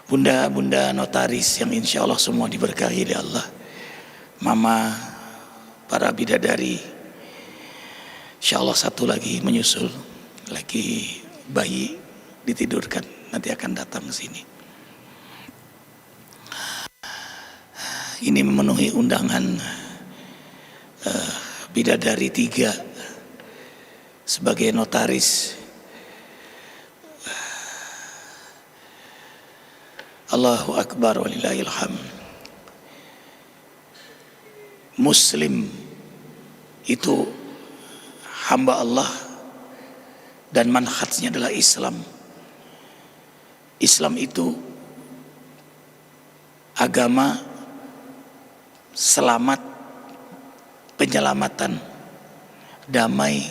Bunda-bunda notaris yang insya Allah semua diberkahi oleh Allah, mama, para bidadari, insya Allah satu lagi menyusul, lagi bayi ditidurkan, nanti akan datang ke sini. Ini memenuhi undangan bidadari 3 sebagai notaris. Allahu Akbar walillahilham. Muslim itu hamba Allah dan manhajnya adalah Islam. Islam itu agama selamat, penyelamatan, damai,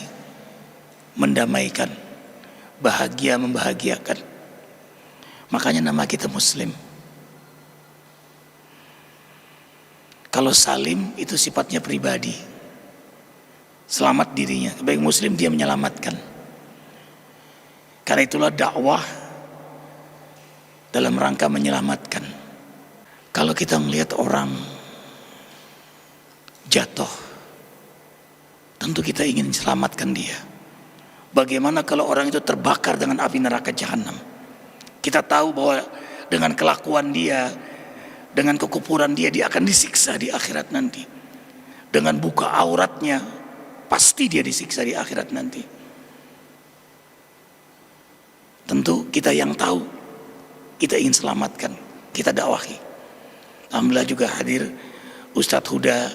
mendamaikan, bahagia, membahagiakan. Makanya nama kita Muslim. Kalau salim itu sifatnya pribadi, selamat dirinya. Baik Muslim dia menyelamatkan. Karena itulah dakwah dalam rangka menyelamatkan. Kalau kita melihat orang jatuh, tentu kita ingin selamatkan dia. Bagaimana kalau orang itu terbakar dengan api neraka jahanam? Kita tahu bahwa dengan kelakuan dia, dengan kekufuran dia akan disiksa di akhirat nanti. Dengan buka auratnya, pasti dia disiksa di akhirat nanti. Tentu kita yang tahu, kita ingin selamatkan, kita dakwahi. Alhamdulillah juga hadir Ustadz Huda.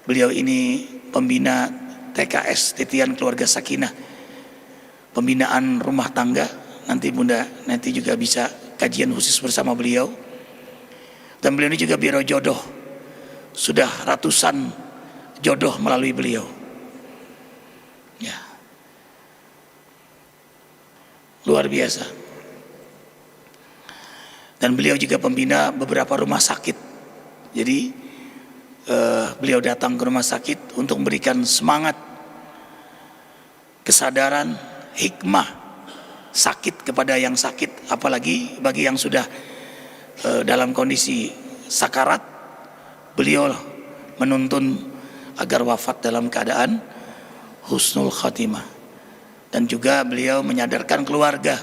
Beliau ini pembina TKS, Titian Keluarga Sakinah, pembinaan rumah tangga. Nanti bunda nanti juga bisa kajian khusus bersama beliau. Dan beliau ini juga biro jodoh, sudah ratusan jodoh melalui beliau ya, luar biasa. Dan beliau juga pembina beberapa rumah sakit. Jadi beliau datang ke rumah sakit untuk memberikan semangat, kesadaran, hikmah sakit kepada yang sakit, apalagi bagi yang sudah dalam kondisi sakarat. Beliau menuntun agar wafat dalam keadaan husnul khatimah. Dan juga beliau menyadarkan keluarga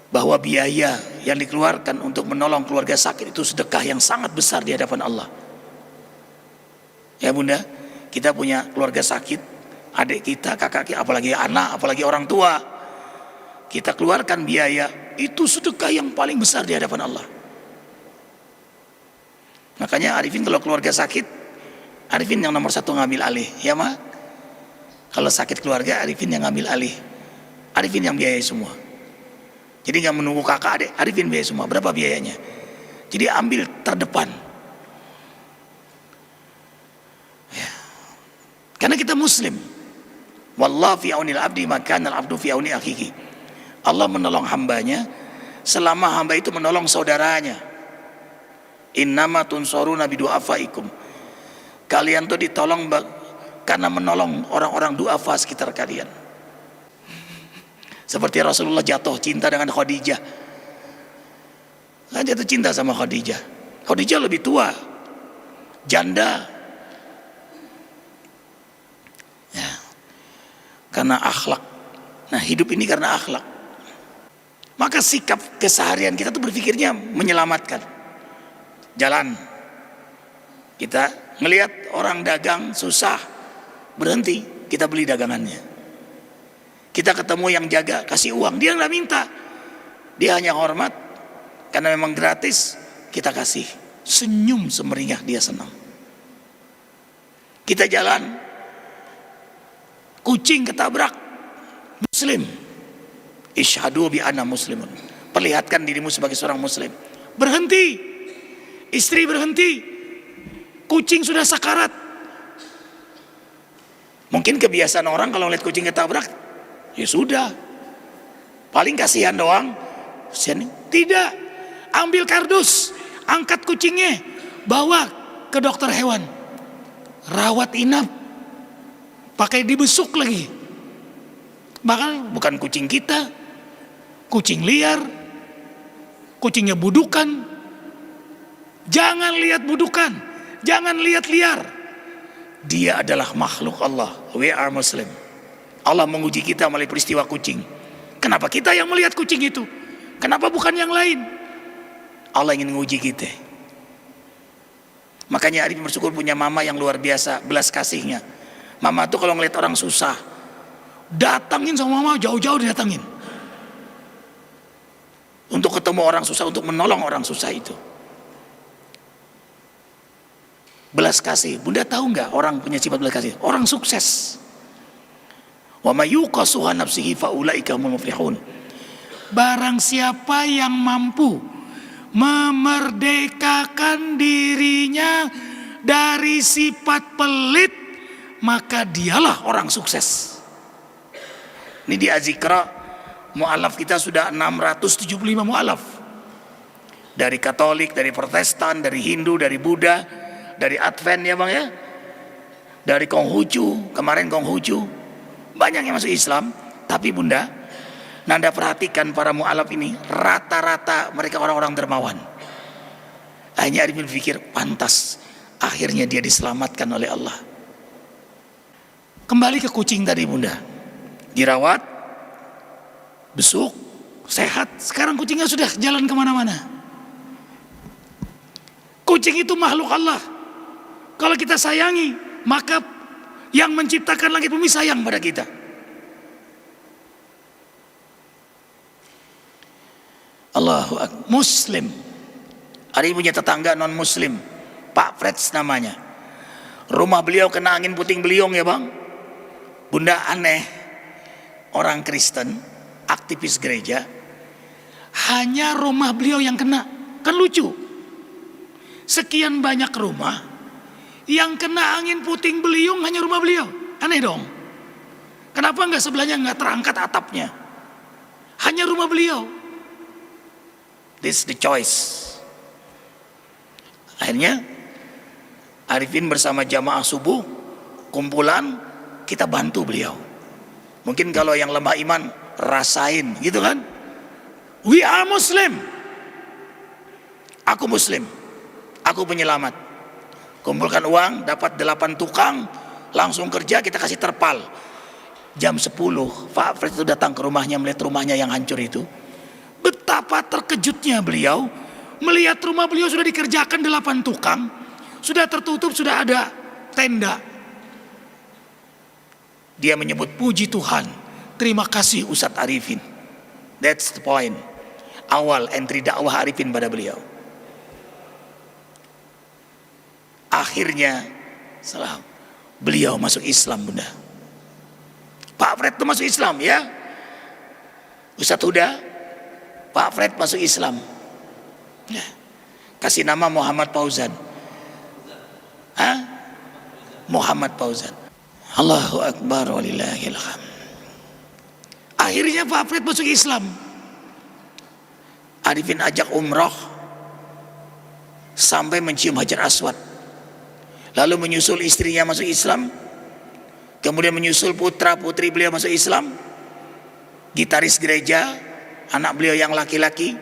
bahwa biaya yang dikeluarkan untuk menolong keluarga sakit itu sedekah yang sangat besar di hadapan Allah. Ya bunda, kita punya keluarga sakit, adik kita, kakak kita, apalagi anak, apalagi orang tua, kita keluarkan biaya, itu sedekah yang paling besar di hadapan Allah. Makanya Arifin kalau keluarga sakit, Arifin yang nomor 1 ngambil alih, ya ma. Kalau sakit keluarga, Arifin yang ngambil alih, Arifin yang biayai semua. Jadi nggak menunggu kakak adik, Arifin biayai semua. Berapa biayanya? Jadi ambil terdepan. Ya. Karena kita Muslim. Wallahu fi aunil abdi maka al abdu fi auni akhihi. Allah menolong hambanya selama hamba itu menolong saudaranya. Innama tunsuruna bidu'afaikum. Kalian tuh ditolong karena menolong orang-orang du'afa sekitar kalian. Seperti Rasulullah jatuh cinta dengan Khadijah. Jatuh cinta sama Khadijah. Khadijah lebih tua, janda. Ya. Karena akhlak. Nah hidup ini karena akhlak. Maka sikap keseharian kita tuh berpikirnya menyelamatkan. Jalan, kita ngelihat orang dagang susah, berhenti, kita beli dagangannya. Kita ketemu yang jaga, kasih uang, dia nggak minta, dia hanya hormat, karena memang gratis, kita kasih. Senyum semeringah, dia senang. Kita jalan, kucing ketabrak, Muslim. Isyhadu bi anna muslimun. Perlihatkan dirimu sebagai seorang muslim. Berhenti. Istri berhenti. Kucing sudah sakarat. Mungkin kebiasaan orang kalau lihat kucing ketabrak, ya sudah. Paling kasihan doang. Tidak. Ambil kardus, angkat kucingnya, bawa ke dokter hewan. rawat inap, pakai dibesuk lagi. Bahkan bukan kucing kita, kucing liar, kucingnya budukan. Jangan lihat budukan, jangan lihat liar. Dia adalah makhluk Allah. We are Muslim. Allah menguji kita melalui peristiwa kucing. Kenapa kita yang melihat kucing itu? Kenapa bukan yang lain? Allah ingin menguji kita. Makanya Arifin bersyukur punya mama yang luar biasa, belas kasihnya. Mama tuh kalau ngeliat orang susah, datangin sama mama, jauh-jauh didatangin. Untuk ketemu orang susah, untuk menolong orang susah itu. Belas kasih. Bunda tahu nggak orang punya sifat belas kasih? Orang sukses. Wa may yuqasuha nafsihi fa ulaika humul muflihun. Barang siapa yang mampu memerdekakan dirinya dari sifat pelit, maka dialah orang sukses. Ini di Azikra, mu'alaf kita sudah 675 mu'alaf. Dari Katolik, dari Protestan, dari Hindu, dari Buddha, dari Advent ya bang ya, dari Konghucu, kemarin Konghucu, banyak yang masuk Islam. Tapi bunda, Nanda perhatikan para mu'alaf ini, rata-rata mereka orang-orang dermawan. Akhirnya Arifin berpikir, pantas akhirnya dia diselamatkan oleh Allah. Kembali ke kucing tadi bunda, dirawat, besuk, sehat. Sekarang kucingnya sudah jalan kemana-mana. Kucing itu makhluk Allah. Kalau kita sayangi, maka yang menciptakan langit bumi sayang pada kita. Allahu Akbar. Muslim. Ada punya tetangga non muslim, Pak Freds namanya. Rumah beliau kena angin puting beliung ya bang. Bunda aneh, orang Kristen, aktivis gereja, hanya rumah beliau yang kena. Kan lucu, sekian banyak rumah, yang kena angin puting beliung hanya rumah beliau. Aneh dong. Kenapa nggak sebelahnya nggak terangkat atapnya? Hanya rumah beliau. This is the choice. Akhirnya Arifin bersama jamaah subuh kumpulan, kita bantu beliau. Mungkin kalau yang lemah iman rasain gitu kan. We are Muslim. Aku Muslim, aku penyelamat. Kumpulkan uang, dapat 8 tukang, langsung kerja, kita kasih terpal. Jam 10 Pak Fred itu datang ke rumahnya, melihat rumahnya yang hancur itu. Betapa terkejutnya beliau melihat rumah beliau sudah dikerjakan 8 tukang, sudah tertutup, sudah ada tenda. Dia menyebut, puji Tuhan, terima kasih Ustadz Arifin. That's the point. Awal entry dakwah Arifin pada beliau. Akhirnya beliau masuk Islam bunda. Pak Fred itu masuk Islam ya. Ustadz Huda, Pak Fred masuk Islam ya. Kasih nama Muhammad Fauzan. Muhammad Fauzan. Allahu Akbar walillahil hamd. Akhirnya Pak Fred masuk Islam. Arifin ajak umroh sampai mencium Hajar Aswad. Lalu menyusul istrinya masuk Islam. Kemudian menyusul putra putri beliau masuk Islam. Gitaris gereja, anak beliau yang laki-laki,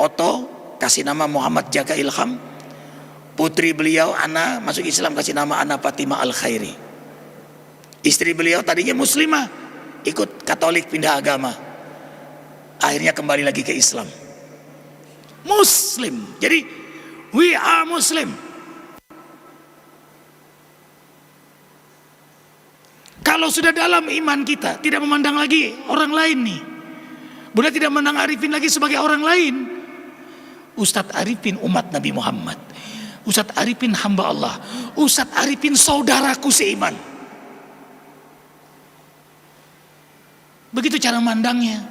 Otto, kasih nama Muhammad Jaga Ilham. Putri beliau Ana masuk Islam, kasih nama Ana Fatimah Al Khairi. Istri beliau tadinya muslimah, ikut Katolik, pindah agama. Akhirnya kembali lagi ke Islam. Muslim. Jadi we are Muslim. Kalau sudah dalam iman kita, tidak memandang lagi orang lain nih. Bunda tidak memandang Arifin lagi sebagai orang lain. Ustadz Arifin umat Nabi Muhammad. Ustadz Arifin hamba Allah. Ustadz Arifin saudaraku seiman. Begitu cara mandangnya.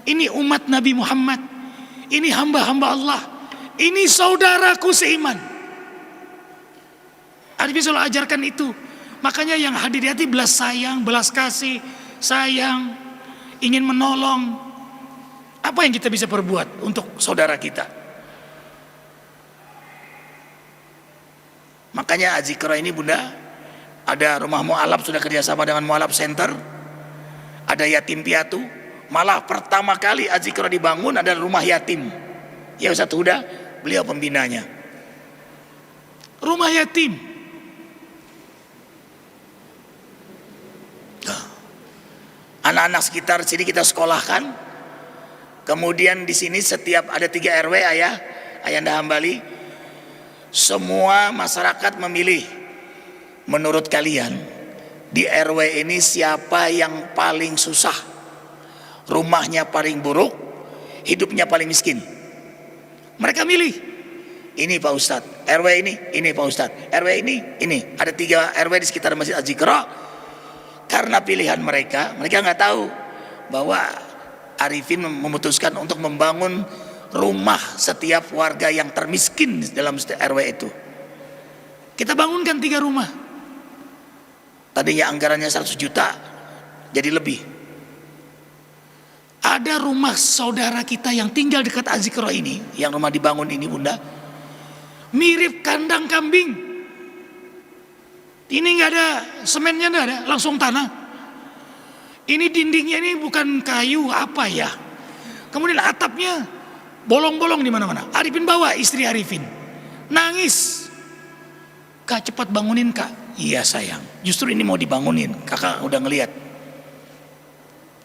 Ini umat Nabi Muhammad. Ini hamba-hamba Allah. Ini saudaraku seiman. Arifin selalu ajarkan itu. Makanya yang hadir di hati belas sayang, belas kasih, sayang, ingin menolong. Apa yang kita bisa perbuat untuk saudara kita? Makanya Azikra ini bunda, Ada rumah mualaf sudah kerjasama dengan mualaf center, ada yatim piatu. Malah pertama kali Azikra dibangun adalah rumah yatim. Ya Ustaz Huda, beliau pembinanya. Rumah yatim. Anak-anak sekitar sini kita sekolahkan. Kemudian di sini setiap ada 3 RW Ayanda Hambali, semua masyarakat memilih, menurut kalian di RW ini siapa yang paling susah, rumahnya paling buruk, hidupnya paling miskin. Mereka milih, ini Pak Ustadz, RW ini Pak Ustadz, RW ini. Ada 3 RW di sekitar Masjid Az-Zikra. Karena pilihan mereka nggak tahu bahwa Arifin memutuskan untuk membangun rumah setiap warga yang termiskin dalam RW itu. Kita bangunkan 3 rumah. Tadinya anggarannya 100 juta, jadi lebih. Ada rumah saudara kita yang tinggal dekat Az-Zikra ini, yang rumah dibangun ini Bunda, mirip kandang kambing. Ini nggak ada semennya, nggak ada, langsung tanah. Ini dindingnya ini bukan kayu apa ya. Kemudian atapnya bolong-bolong di mana-mana. Arifin bawa istri Arifin, nangis. Kak, cepat bangunin Kak. Iya sayang, justru ini mau dibangunin. Kakak udah ngelihat.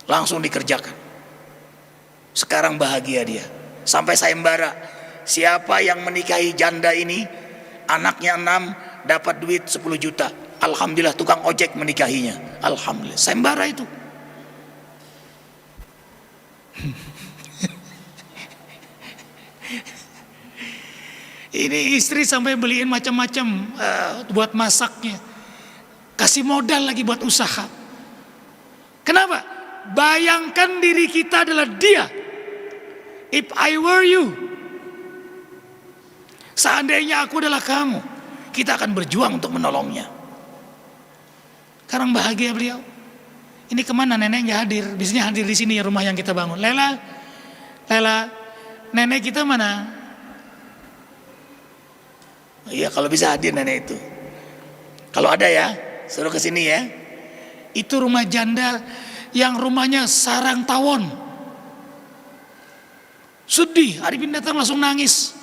Langsung dikerjakan. Sekarang bahagia dia. Sampai sayembara. Siapa yang menikahi janda ini, anaknya 6, dapat duit 10 juta. Alhamdulillah tukang ojek menikahinya. Alhamdulillah. Sayembara itu. Ini istri sampai beliin macam-macam buat masaknya. Kasih modal lagi buat usaha. Kenapa? Bayangkan diri kita adalah dia. If I were you, seandainya aku adalah kamu, kita akan berjuang untuk menolongnya. Sekarang bahagia beliau. Ini kemana nenek nggak hadir? Biasanya hadir di sini ya rumah yang kita bangun. Lela, nenek kita mana? Iya kalau bisa hadir nenek itu. Kalau ada ya, suruh ke sini ya. Itu rumah janda yang rumahnya sarang tawon. Sedih, Arifin datang langsung nangis.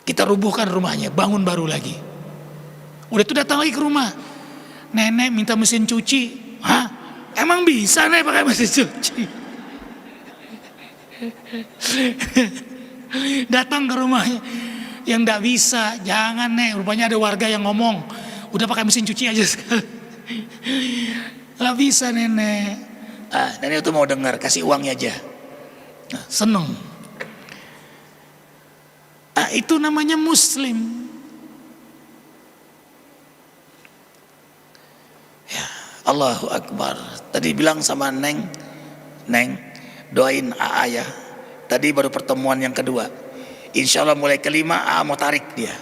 Kita rubuhkan rumahnya, bangun baru lagi. Udah tuh datang lagi ke rumah. Nenek minta mesin cuci. Hah? Emang bisa nek pakai mesin cuci? Datang ke rumahnya. Yang enggak bisa, jangan nek. Rupanya ada warga yang ngomong, udah pakai mesin cuci aja sekali. Gak bisa nenek. Nenek itu mau dengar, kasih uangnya aja. Seneng. Itu namanya muslim. Ya, Allahu Akbar. Tadi bilang sama Neng, doain AA ya. Tadi baru pertemuan yang kedua. Insya Allah mulai kelima AA mau tarik dia.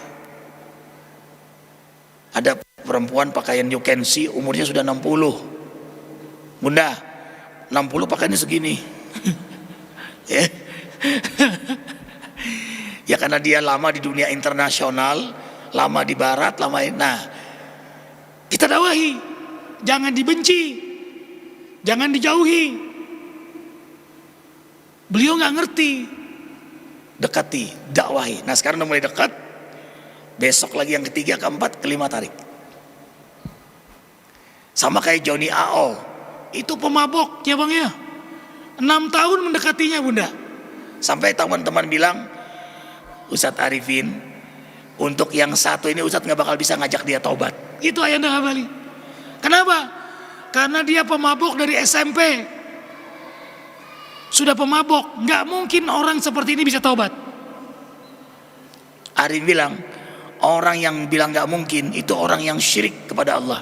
Ada perempuan pakaian you can see, umurnya sudah 60. Bunda, 60 pakaiannya segini. Ya karena dia lama di dunia internasional, lama di barat, lama. Nah, kita dakwahi, jangan dibenci, jangan dijauhi. Beliau nggak ngerti, dekati, dakwahi. Nah sekarang udah mulai dekat, besok lagi yang ketiga, keempat, kelima tarik. Sama kayak Johnny AO, itu pemabok ya bang ya, 6 tahun mendekatinya Bunda. Sampai teman-teman bilang, Ustadz Arifin, untuk yang satu ini Ustadz nggak bakal bisa ngajak dia taubat. Itu Ayanda Hambali. Kenapa? Karena dia pemabok dari SMP. Sudah pemabok, nggak mungkin orang seperti ini bisa taubat. Arifin bilang, orang yang bilang nggak mungkin itu orang yang syirik kepada Allah.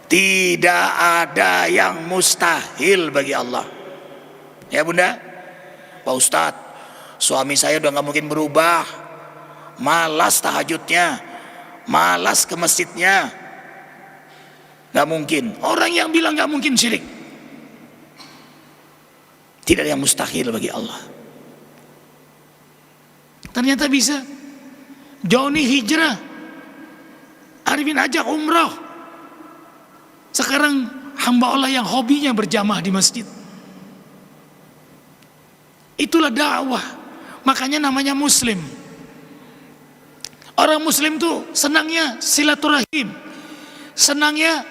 Tidak ada yang mustahil bagi Allah. Ya Bunda, Pak Ustadz, suami saya udah gak mungkin berubah, malas tahajudnya, malas ke masjidnya. Gak mungkin. Orang yang bilang gak mungkin syirik, tidak ada yang mustahil bagi Allah. Ternyata bisa. Johnny hijrah, Arifin ajak umroh. Sekarang hamba Allah yang hobinya berjamaah di masjid. Itulah dakwah. Makanya namanya muslim. Orang muslim tuh senangnya silaturahim, senangnya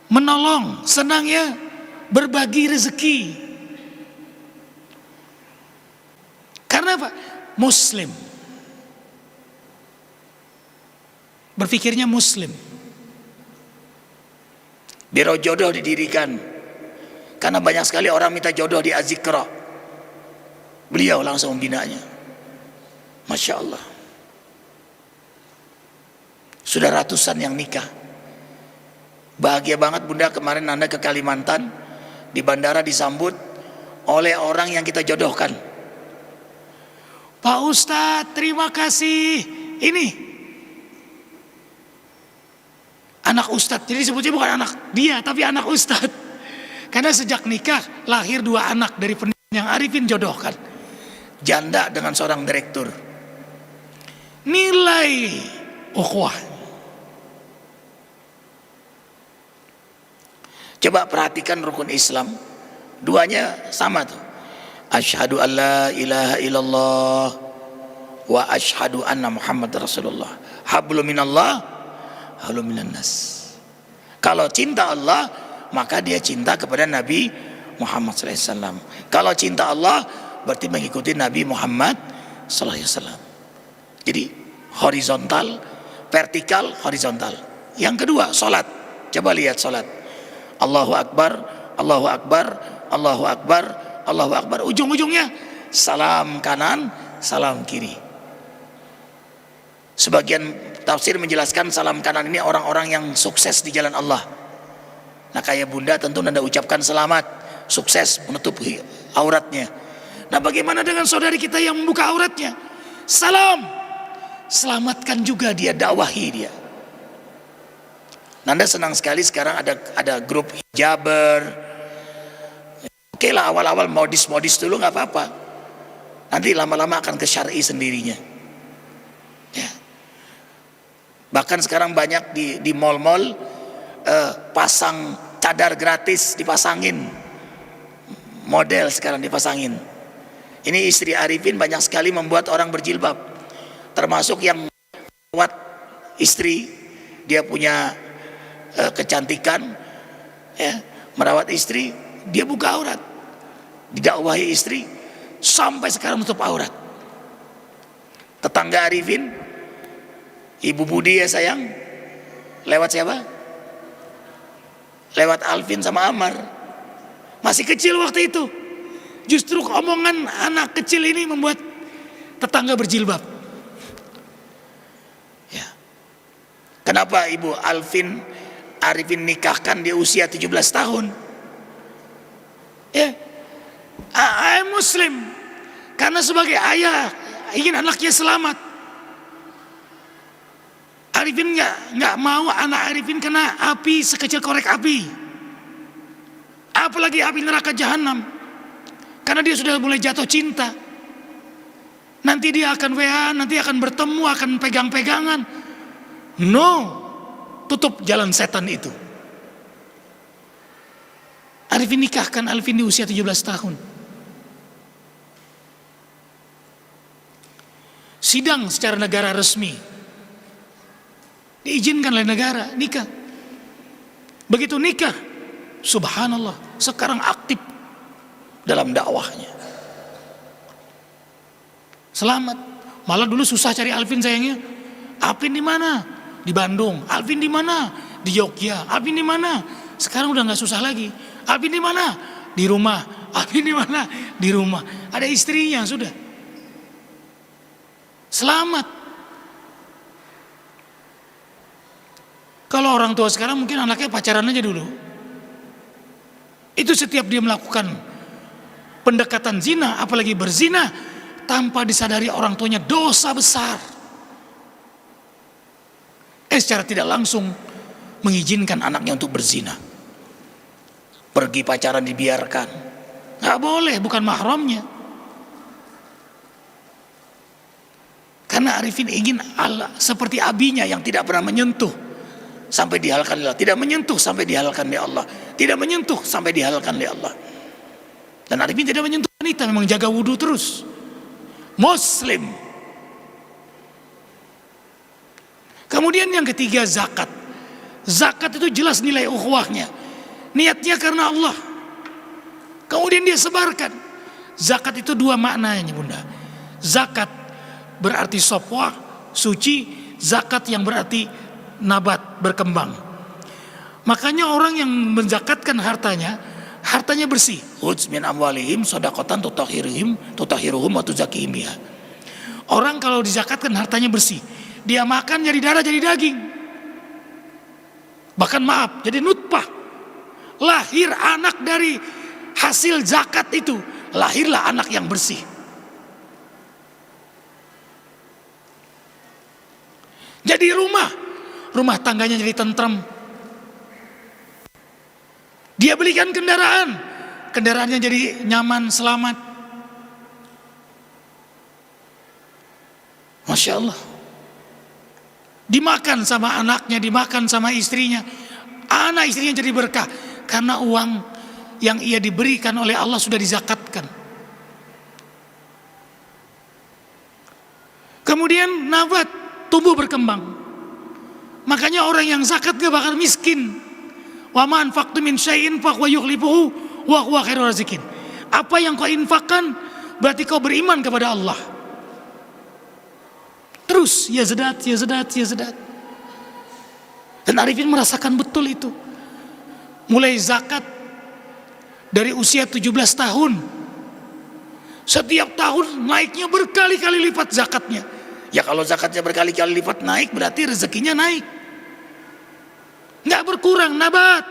menolong, senangnya berbagi rezeki. Karena apa? Muslim. Berpikirnya muslim. Biro jodoh didirikan karena banyak sekali orang minta jodoh di Azikra. Beliau langsung membinanya. Masya Allah. Sudah ratusan yang nikah. Bahagia banget Bunda, kemarin Anda ke Kalimantan, di bandara disambut oleh orang yang kita jodohkan. Pak Ustadz, terima kasih. Ini anak Ustadz. Jadi sebutnya bukan anak dia, tapi anak Ustadz. Karena sejak nikah lahir 2 anak dari pendidikan yang Arifin jodohkan. Janda dengan seorang direktur. Nilai ukhuwah. Coba perhatikan rukun Islam, duanya sama tuh. Asyhadu an la ilaha illallah wa asyhadu anna Muhammad Rasulullah. Hablum minallah, hablum minan nas. Kalau cinta Allah, maka dia cinta kepada Nabi Muhammad SAW. Kalau cinta Allah, berarti mengikuti Nabi Muhammad SAW. Jadi horizontal, vertikal, horizontal. Yang kedua, sholat. Coba lihat sholat. Allahu Akbar, Allahu Akbar, Allahu Akbar, Allahu Akbar. Ujung-ujungnya salam kanan, salam kiri. Sebagian tafsir menjelaskan salam kanan ini orang-orang yang sukses di jalan Allah. Nah kayak Bunda tentu Anda ucapkan selamat, sukses menutup auratnya. Nah bagaimana dengan saudari kita yang membuka auratnya? Salam, selamatkan juga dia, dakwahi dia. Nanda senang sekali sekarang ada grup hijaber. Oke lah, awal-awal modis-modis dulu nggak apa-apa. Nanti lama-lama akan ke syar'i sendirinya. Ya. Bahkan sekarang banyak di mall-mall pasang cadar gratis, dipasangin. Model sekarang dipasangin. Ini istri Arifin banyak sekali membuat orang berjilbab. Termasuk yang merawat istri, dia punya kecantikan, ya, merawat istri, dia buka aurat, didakwahi istri sampai sekarang menutup aurat. Tetangga Arifin, Ibu Budi ya sayang, lewat siapa? Lewat Alvin sama Amar, masih kecil waktu itu. Justru omongan anak kecil ini membuat tetangga berjilbab. Ya. Kenapa Ibu Arifin nikahkan dia usia 17 tahun? Ya, I'm Muslim. Karena sebagai ayah ingin anaknya selamat. Arifin nggak mau anak Arifin kena api sekecil korek api. Apalagi api neraka jahanam. Karena dia sudah mulai jatuh cinta. Nanti dia akan WA, nanti akan bertemu, akan pegang-pegangan. No. Tutup jalan setan itu. Arifin nikahkan Alvin di usia 17 tahun. Sidang secara negara resmi. Diizinkan oleh negara, nikah. Begitu nikah, subhanallah, sekarang aktif dalam dakwahnya. Selamat. Malah dulu susah cari Alvin sayangnya. Alvin di mana? Di Bandung. Alvin di mana? Di Jogja. Alvin di mana? Sekarang udah nggak susah lagi. Alvin di mana? Di rumah. Alvin di mana? Di rumah. Ada istrinya sudah. Selamat. Kalau orang tua sekarang mungkin anaknya pacaran aja dulu. Itu setiap dia melakukan pendekatan zina, apalagi berzina, tanpa disadari orang tuanya dosa besar. Secara tidak langsung mengizinkan anaknya untuk berzina. Pergi pacaran dibiarkan. Nggak boleh, bukan mahramnya. Karena Karena arifin ingin Allah seperti abinya yang tidak pernah menyentuh sampai dihalalkan oleh Allah, tidak menyentuh sampai dihalalkan oleh Allah, tidak menyentuh sampai dihalalkan oleh Allah. Dan arifin tidak menyentuh wanita, memang jaga wudhu terus. Muslim. Kemudian yang ketiga, zakat. Zakat itu jelas nilai ukhuwahnya, niatnya karena Allah, kemudian dia sebarkan. Zakat itu dua maknanya bunda. Zakat berarti sopwah, suci. Zakat yang berarti nabat, berkembang. Makanya orang yang menzakatkan hartanya, hartanya bersih. Khudz min amwalihim shadaqatan tutahhiruhum wa tuzakkihim biha. Orang kalau dizakatkan hartanya bersih, dia makan jadi darah jadi daging. Bahkan maaf, jadi nutfah. Lahir anak dari hasil zakat itu, lahirlah anak yang bersih. Jadi rumah tangganya jadi tentram. Dia belikan kendaraannya jadi nyaman, selamat. Masya Allah. Dimakan sama anaknya, dimakan sama istrinya. Anak istrinya jadi berkah karena uang yang ia diberikan oleh Allah sudah dizakatkan. Kemudian nabat, tumbuh berkembang. Makanya orang yang zakat gak bakal miskin. Wa ma anfaqtum min syai'in fa huwa yukhlifuhu wa huwa khairur razikin. Apa yang kau infakkan berarti kau beriman kepada Allah. Terus yazdat. Dan arifin merasakan betul itu. Mulai zakat dari usia 17 tahun. Setiap tahun naiknya berkali-kali lipat zakatnya. Ya kalau zakatnya berkali-kali lipat naik berarti rezekinya naik. Nggak berkurang, nabat.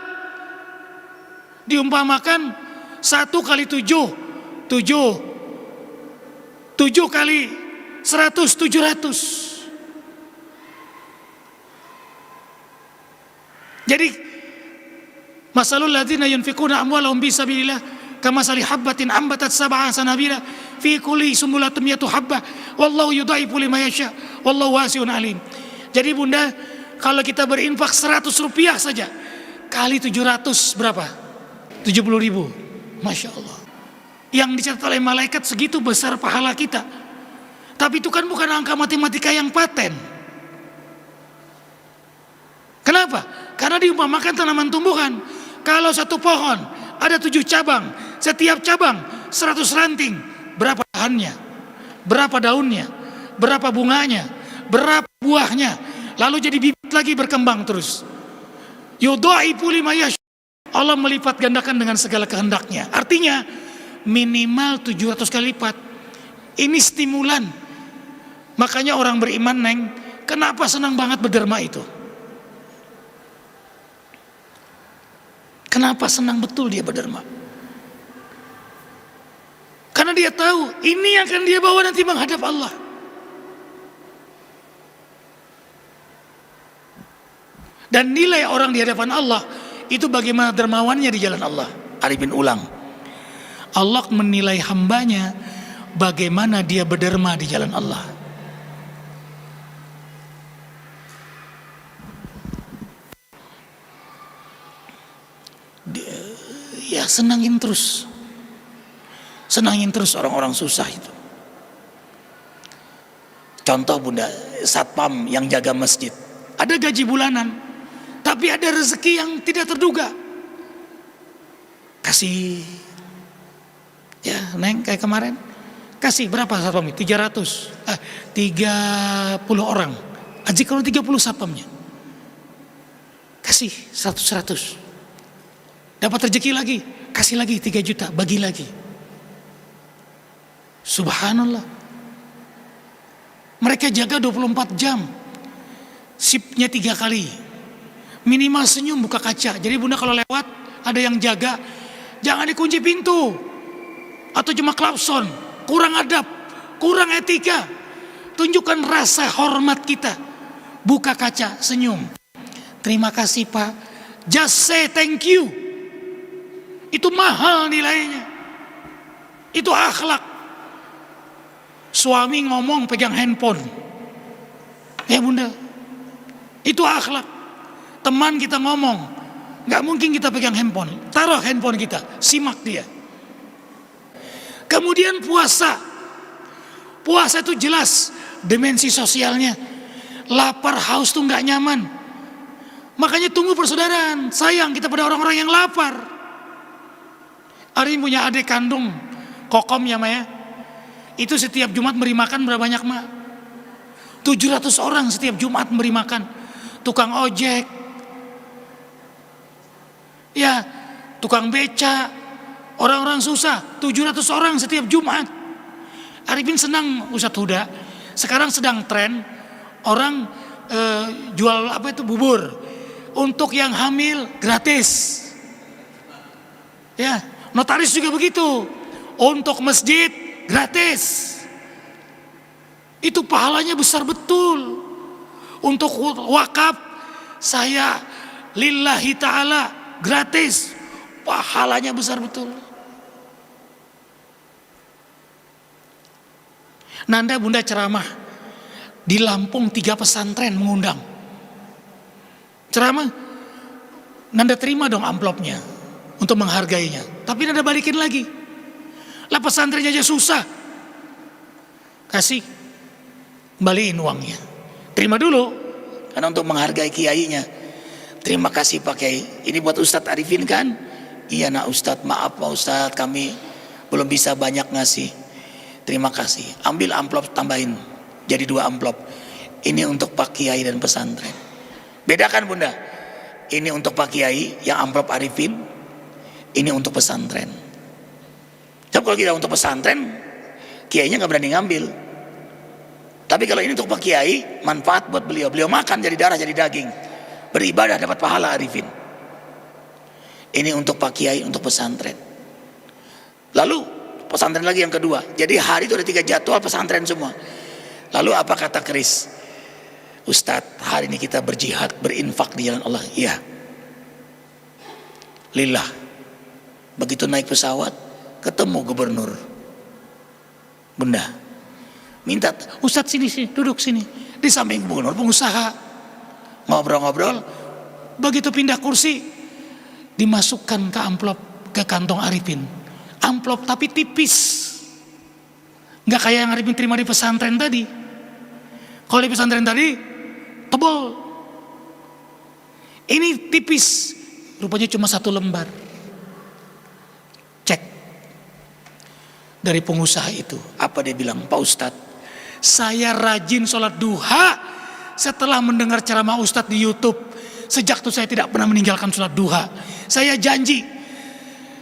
Diumpamakan 1 kali 7 kali 100, 700. Jadi masalul ladzina yunfikuna amwalahum fi sabilillah kamasali habbatin ambatat sab'a sanabila fi kulli sumbulatin mi'atu habbah wallahu yudha'ifu liman yasha wallahu wasi'un alim. Jadi bunda, kalau kita berinfak 100 rupiah saja kali 700 berapa? 70.000. Masya Allah. Yang dicatat oleh malaikat segitu besar pahala kita. Tapi itu kan bukan angka matematika yang paten. Kenapa? Karena diumpamakan tanaman tumbuhan. Kalau satu pohon ada 7 cabang, setiap cabang 100 ranting, berapa dahannya? Berapa daunnya? Berapa bunganya? Berapa buahnya? Lalu jadi bibit lagi berkembang terus. Yudha'ifu liman yasha. Allah melipat gandakan dengan segala kehendaknya. Artinya minimal 700 kali lipat. Ini stimulan. Makanya orang beriman, Neng, kenapa senang banget berderma itu? Kenapa senang betul dia berderma? Karena dia tahu ini yang akan dia bawa nanti menghadap Allah. Dan nilai orang di hadapan Allah itu bagaimana dermawannya di jalan Allah. Arifin ulang, Allah menilai hambanya bagaimana dia berderma di jalan Allah. Ya senangin terus orang-orang susah itu. Contoh bunda, satpam yang jaga masjid, ada gaji bulanan, tapi ada rezeki yang tidak terduga. Kasih, ya Neng kayak kemarin, kasih berapa satpam? 30 orang. Aji kalau 30 satpamnya, kasih 100. Dapat rezeki lagi, kasih lagi 3 juta, bagi lagi. Subhanallah. Mereka jaga 24 jam. Shiftnya 3 kali. Minimal senyum buka kaca. Jadi bunda kalau lewat ada yang jaga, jangan dikunci pintu. Atau cuma klakson. Kurang adab, kurang etika. Tunjukkan rasa hormat kita. Buka kaca, senyum. Terima kasih Pak. Just say thank you. Itu mahal nilainya. Itu akhlak. Suami ngomong pegang handphone, Ya bunda, itu akhlak. Teman kita ngomong, nggak mungkin kita pegang handphone. Taruh handphone kita, simak dia. Kemudian puasa. Puasa itu jelas dimensi sosialnya. Lapar, haus tuh nggak nyaman. Makanya tunggu persaudaraan. Sayang kita pada orang-orang yang lapar. Ari punya adik kandung, Kokom ya Maya. Itu setiap Jumat beri makan berapa banyak Mak? 700 orang setiap Jumat beri makan. Tukang ojek, ya tukang beca, orang-orang susah, 700 orang setiap Jumat. Arifin senang Ustadz Huda. Sekarang sedang tren orang jual apa itu bubur untuk yang hamil gratis. Ya, notaris juga begitu. Untuk masjid gratis. Itu pahalanya besar betul. Untuk wakaf saya lillahi ta'ala gratis. Pahalanya besar betul. Nanda bunda ceramah di Lampung 3 pesantren mengundang. Ceramah, Nanda terima dong amplopnya untuk menghargainya. Tapi Nanda balikin lagi. Lah pesantrennya aja susah. Kasih, kembaliin uangnya. Terima dulu, karena untuk menghargai kiainya. Terima kasih Pak Kiai. Ini buat Ustadz Arifin kan? Iya nak Ustadz, maaf Pak Ustadz, kami belum bisa banyak ngasih. Terima kasih. Ambil amplop tambahin. Jadi 2 amplop. Ini untuk Pak Kiai dan pesantren. Bedakan bunda. Ini untuk Pak Kiai yang amplop Arifin. Ini untuk pesantren. Sebab kalau kita untuk pesantren, kiainya nggak berani ngambil. Tapi kalau ini untuk Pak Kiai, manfaat buat beliau. Beliau makan jadi darah jadi daging. Beribadah dapat pahala Arifin. Ini untuk Pak Kiai, untuk pesantren. Lalu pesantren lagi yang kedua. Jadi hari itu ada 3 jadwal pesantren semua. Lalu apa kata Kris? Ustadz, hari ini kita berjihad, berinfak di jalan Allah. Iya. Lillah. Begitu naik pesawat, ketemu gubernur. Bunda, minta, Ustadz sini, duduk sini. Di samping gubernur, pengusaha. Ngobrol-ngobrol. Begitu pindah kursi, dimasukkan ke amplop, ke kantong Arifin. Amplop tapi tipis. Nggak kayak yang Arifin terima di pesantren tadi. Kalau di pesantren tadi tebal. Ini tipis. Rupanya cuma 1 lembar. Cek. Dari pengusaha itu. Apa dia bilang? Pak Ustadz, saya rajin sholat duha setelah mendengar ceramah Ustadz di YouTube. Sejak itu saya tidak pernah meninggalkan sholat duha. Saya janji,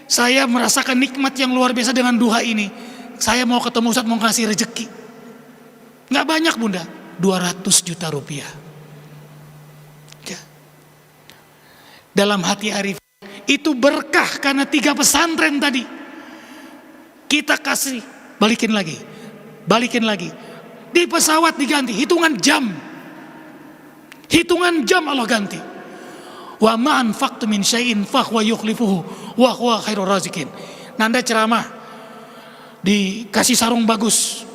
saya merasakan nikmat yang luar biasa dengan duha ini. Saya mau ketemu Ustadz, mau kasih rezeki. Nggak banyak bunda, 200 juta rupiah. Ya. Dalam hati Arif itu berkah karena 3 pesantren tadi. Kita kasih, balikin lagi. Di pesawat diganti, hitungan jam Allah ganti. Wa ma anfaqtu min syai'in fahuwa yukhlifuhu wa huwa khairur razikin. Nanda ceramah dikasih sarung bagus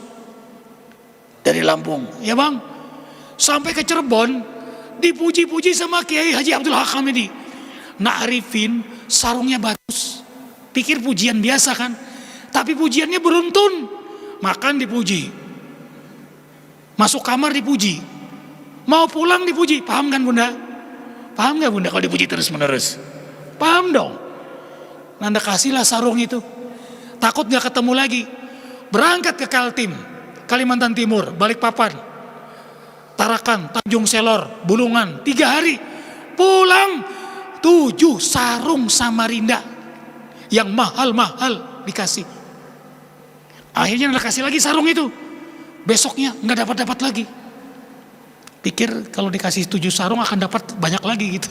dari Lampung, ya Bang. Sampai ke Cirebon dipuji-puji sama Kiai Haji Abdul Haq Hamidi. Nak Arifin sarungnya bagus. Pikir pujian biasa kan? Tapi pujiannya beruntun. Makan dipuji. Masuk kamar dipuji. Mau pulang dipuji. Paham kan bunda? Paham gak bunda kalau dipuji terus menerus? Paham dong. Nanda kasihlah sarung itu. Takut gak ketemu lagi. Berangkat ke Kaltim, Kalimantan Timur, Balikpapan, Tarakan, Tanjung Selor, Bulungan, 3 hari. Pulang 7 sarung Samarinda yang mahal-mahal dikasih. Akhirnya Nanda kasih lagi sarung itu. Besoknya gak dapat lagi. Pikir kalau dikasih 7 sarung akan dapat banyak lagi gitu.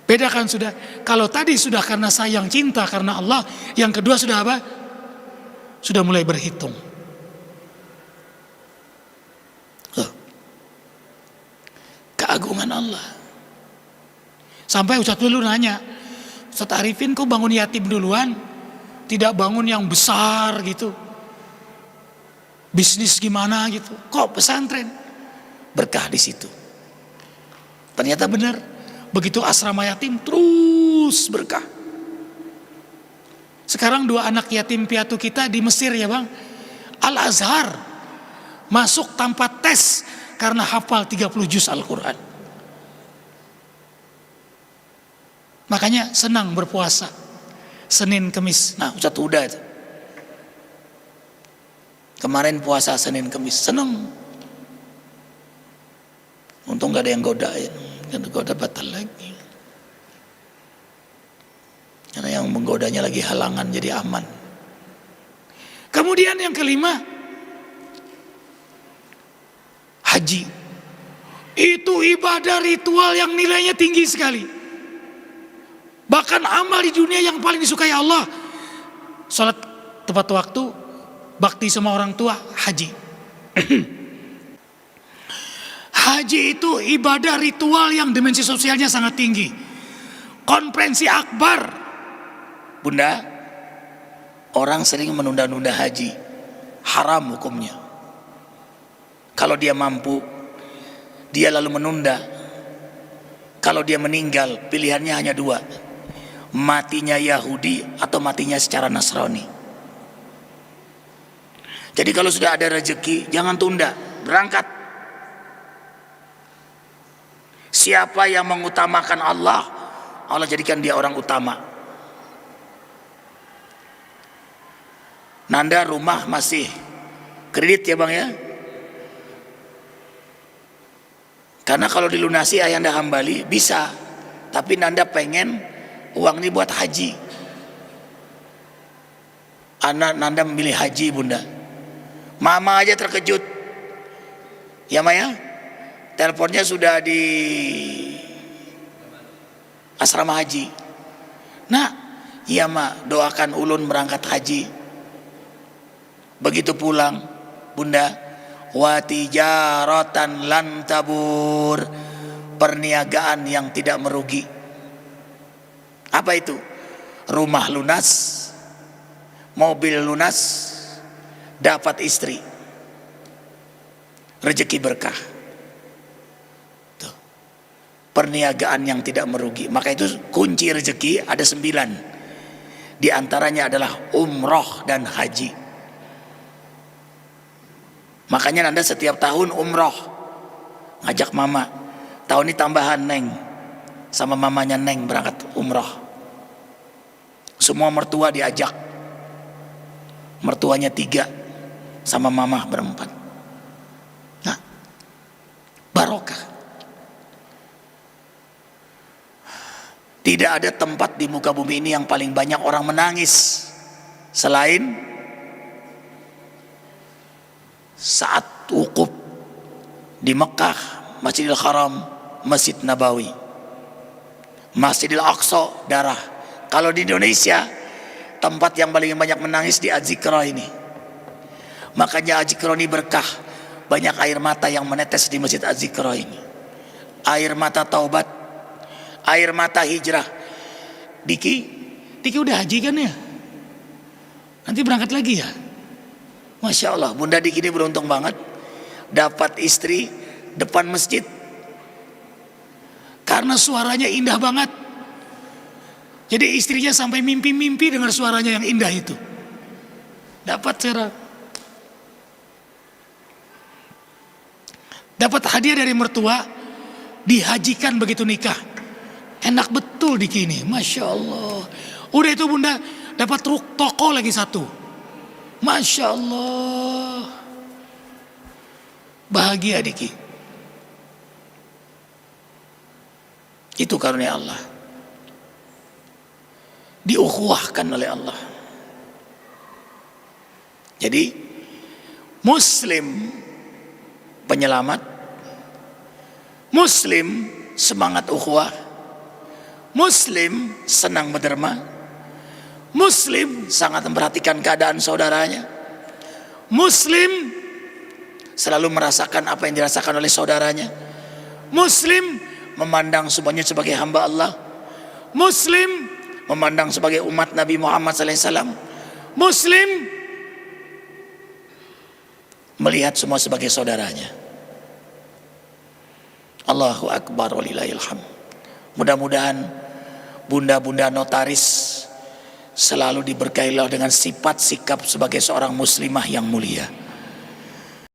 Beda kan sudah. Kalau tadi sudah karena sayang cinta karena Allah, yang kedua sudah apa? Sudah mulai berhitung. Keagungan Allah. Sampai Ustadz dulu nanya, Ustadz Arifin kok bangun yatim duluan? Tidak bangun yang besar gitu. Bisnis gimana gitu. Kok pesantren? berkah di situ. Ternyata benar, Begitu asrama yatim terus berkah. Sekarang 2 anak yatim piatu kita di Mesir ya bang, Al-Azhar, masuk tanpa tes karena hafal 30 juz Al-Quran. Makanya senang berpuasa Senin Kemis. Nah Ustadz Huda itu kemarin puasa Senin Kemis, senang. Untung gak ada yang godain, karena goda batal lagi. Karena yang menggodanya lagi halangan, jadi aman. Kemudian yang kelima, haji. Itu ibadah ritual yang nilainya tinggi sekali. Bahkan amal di dunia yang paling disukai Allah, salat tepat waktu, bakti sama orang tua, haji. Haji itu ibadah ritual yang dimensi sosialnya sangat tinggi. Konferensi akbar. Bunda, orang sering menunda-nunda haji, haram hukumnya. Kalau dia mampu, dia lalu menunda. Kalau dia meninggal, pilihannya hanya 2. Matinya Yahudi atau matinya secara Nasrani. Jadi kalau sudah ada rezeki, jangan tunda, berangkat. Siapa yang mengutamakan Allah, Allah jadikan dia orang utama. Nanda rumah masih kredit ya bang ya. Karena kalau dilunasi Ayanda Hambali bisa, tapi Nanda pengen uang ini buat haji. Anak Nanda memilih haji bunda. Mama aja terkejut. Ya Maya, teleponnya sudah di asrama haji. Nah, iya ma, doakan ulun berangkat haji. Begitu pulang, bunda, wa tijaratan lan tabur, perniagaan yang tidak merugi. Apa itu? Rumah lunas, mobil lunas, dapat istri, rezeki berkah. Tuh. Perniagaan yang tidak merugi. Maka itu kunci rezeki ada 9. Di antaranya adalah umroh dan haji. Makanya Nanda setiap tahun umroh, ngajak mama. Tahun ini tambahan Neng, sama mamanya Neng berangkat umroh. Semua mertua diajak. Mertuanya 3, sama mama berempat. Nah, barokah. Tidak ada tempat di muka bumi ini yang paling banyak orang menangis selain saat wukuf di Mekah, Masjidil Haram, Masjid Nabawi, Masjidil Aqsa, darah. Kalau di Indonesia, tempat yang paling banyak menangis di Az-Zikra ini. Makanya Az-Zikra ini berkah. Banyak air mata yang menetes di Masjid Az-Zikra ini. Air mata taubat, air mata hijrah. Diki udah haji kan ya? Nanti berangkat lagi ya? Masya Allah, Bunda Diki ini beruntung banget dapat istri depan masjid. Karena suaranya indah banget. Jadi istrinya sampai mimpi-mimpi dengar suaranya yang indah itu. Dapat cara. Dapat hadiah dari mertua, dihajikan begitu nikah. Enak betul Diki ini, Masya Allah. Udah itu bunda, dapat truk toko lagi 1. Masya Allah. Bahagia Diki. Itu karunia Allah. Diukhuwahkan oleh Allah. Jadi Muslim penyelamat, Muslim semangat ukhuwah, Muslim senang menderma, Muslim sangat memperhatikan keadaan saudaranya, Muslim selalu merasakan apa yang dirasakan oleh saudaranya, Muslim memandang semuanya sebagai hamba Allah, Muslim memandang sebagai umat Nabi Muhammad SAW, Muslim melihat semua sebagai saudaranya. Allahu Akbar walillahil hamd. Mudah-mudahan bunda-bunda notaris selalu diberkahi Allah dengan sifat sikap sebagai seorang muslimah yang mulia.